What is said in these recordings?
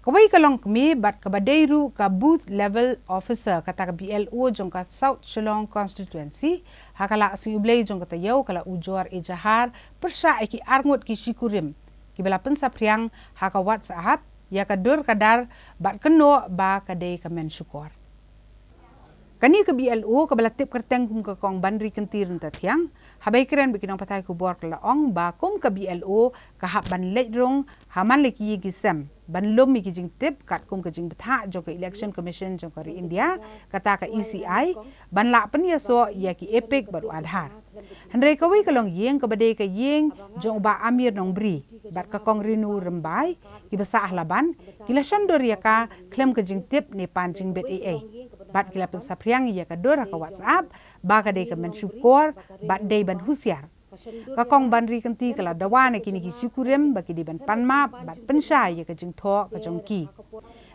Kawai kalong kami bat kabadairu ka booth level officer kata ka BLO jong ka South Shillong constituency hakala si ublay jong kata yau kala ujor ejahar persya ki arngut ki syukurim ki bala pensapriang haka WhatsApp ya kadur kadar bat keno ba kadai kamen syukur. Kani ke BLO ke bala tip kerteng kum ke kong bandri kentir nta tiang habai keren bikin patai ku bor kala ong ba kum ke BLO ka hab ban ledrong haman leki gisem ban lom mi kijing tip kat kum ke jing betha jo ke election commission jo ke India kata ka ECI ban la pen ya so ya ki epic baru adhar handai kawai kalong yeng ke badai ke yeng jong ba amir nong bri bat ka kong rinu rembai ki besah laban kila shandor ya ka klem ke jing tip ni panjing bet bat kila pensapriang ya ka dora ka WhatsApp ba ka dei ka men syukur bat dei ban husiar ka kong bandri kenti kala dawane kini ki syukurim ba ki di ban panma bat pensha ya ka jing tho ka jongki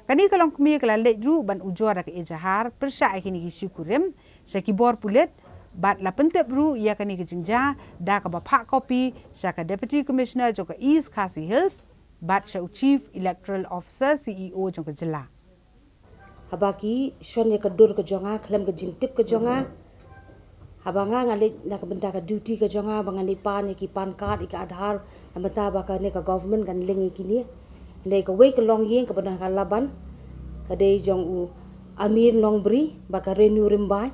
kani kalong kmi kala ledru ban ujora ka ejahar persha kini ki syukurim sa ki bor pulet bat la pentep ru ya kani ki jingja da ka ba phak copy sa ka deputy commissioner jo ka East Khasi Hills bat sa chief electoral officer CEO jo ka jela habaki shon ya kadur ke jonga klem ke jingtip ke jonga habanga ngale na ka benda ka duty ke jonga bangani pan ki pan card ki adhar amata ba ka ne ka government kan lengi kini ne ka we ke long yeng ka benda ka laban ka dei jong u amir nongbri ba ka renew rimbai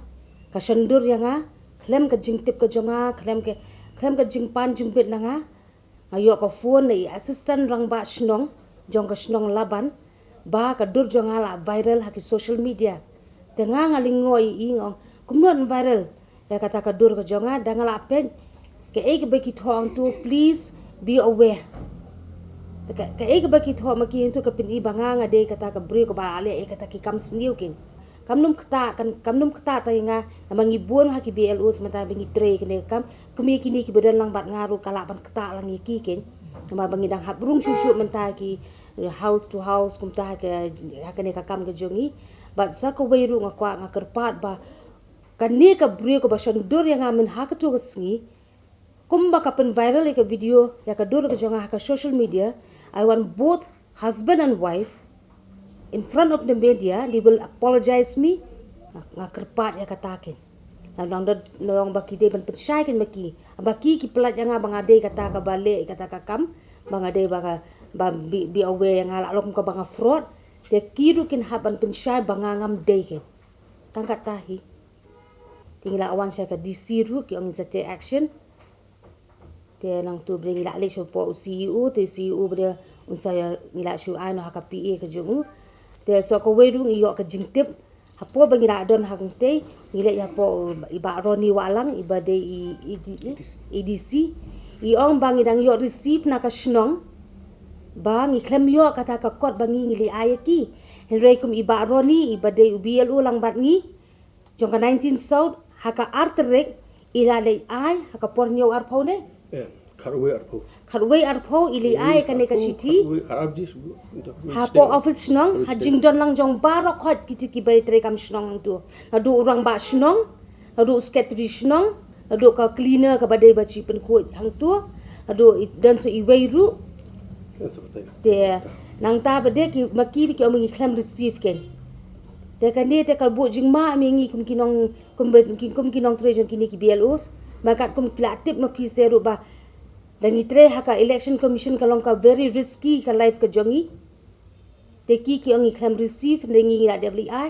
ka shandur yanga klem ke jingtip ke jonga klem ke jingpan jingbet nanga ayo ka phone ni assistant rang ba shnong jong ka shnong laban ba ka dur jonga la viral haki social media tenga ngalingoi ingong kumnon viral ya kata ka dur ka jonga dangala pen ke ek beki thong tu please be aware ke ek beki thong maki tu ka pin i banga de kata ka bri ko ba ale kata ki kam sniu kin kamnum kta ta inga namangi buon haki BLO semata bengi tre kene kam kumi kini ki bedan lang bat ngaru kala ban kta lang iki kin nama bangi dang habrung susu menta ki house to house kumta ke hakane ka kam ke jongi bat sa ko weiru ngakwa ngakerpat ba kani ka brio ko basan dur yang amen hakatu ngi kumba ka pen viral ke video ya ka dur ke jonga ka social media I want both husband and wife in front of the media they will apologize me ngakerpat ya katakin nang baki de ban pensai kan baki ki pelat yang abang ade kata ka balik kata ka kam bang ade ba be aware yang ala lokum ka banga fraud te kiru kin haban pensai bangangam de kan katahi tinggal awan saya ka DC ru ki ong take action te nang tu bring la le so po CEO te CEO bre un saya ngila shu ai no haka PA ka jungu te so ko weru ngi yo ka jingtip hapo bangi ra don hang te ngile ya po iba roni walang iba de EDC i ong bangi dang yo receive na ka shnong bang iklem yo kata ka kot bangi ngili ayaki henry kum iba roni iba de BLO lang bat ngi jong ka 19 South haka arterek ila le ai haka pornyo arpo ne karwe arpo ili ai kane ka city hapo office snong hajing don lang jong barok hot kiti ki bai tre kam snong tu adu urang ba snong adu secretary snong adu ka cleaner ka badai baci pen ko hang tu adu dan so iweiru te nang ta bade ki maki ki omi claim receive ken te kane te kalbu jingma mingi kum kinong tre jong kini ki BLOs makat kum flatip ma pi seru ba dangi tre haka election commission kalong ka very risky ka life ka jongi te ki omi claim receive ngi la WI